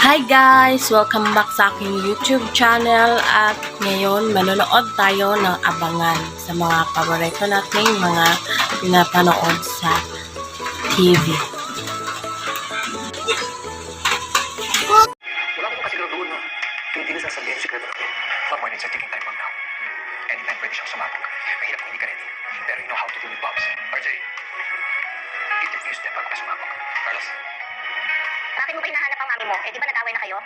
Hi guys! Welcome back sa aking YouTube channel at ngayon manonood tayo ng abangan sa mga paborito nating mga pinapanood sa TV. Wala ko kasi doon na hindi na sasabihin yung sikreto na to. Mapornin sa taking time from now. Anytime pwede siyang sumabog. Mahirap kung hindi ka ready. Pero you know how to deal with Bobs. RJ, give you step back ka sumabog. Carlos. Bakit mo ba hinahanap ang mami mo? Eh, di ba nag-away na kayo?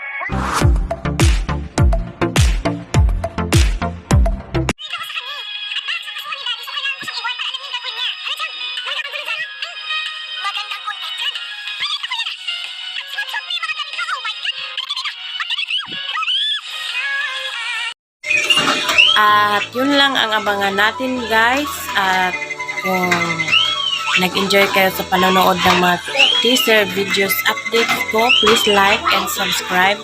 At yun lang ang abangan natin guys. At kung nag-enjoy kayo sa panonood ng mga teaser videos updates ko, please like and subscribe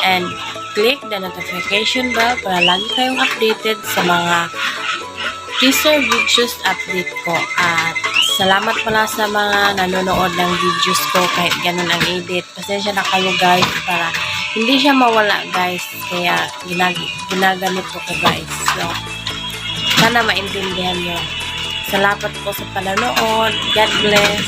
and click the notification bell para lagi kayong updated sa mga teaser videos update ko. At salamat pala sa mga nanonood ng videos ko kahit ganun ang edit. Pasensya na kayo guys para hindi siya mawala guys. Kaya ginagamit ko ko guys. So, sana maintindihan nyo. Salamat po sa panonood. God bless.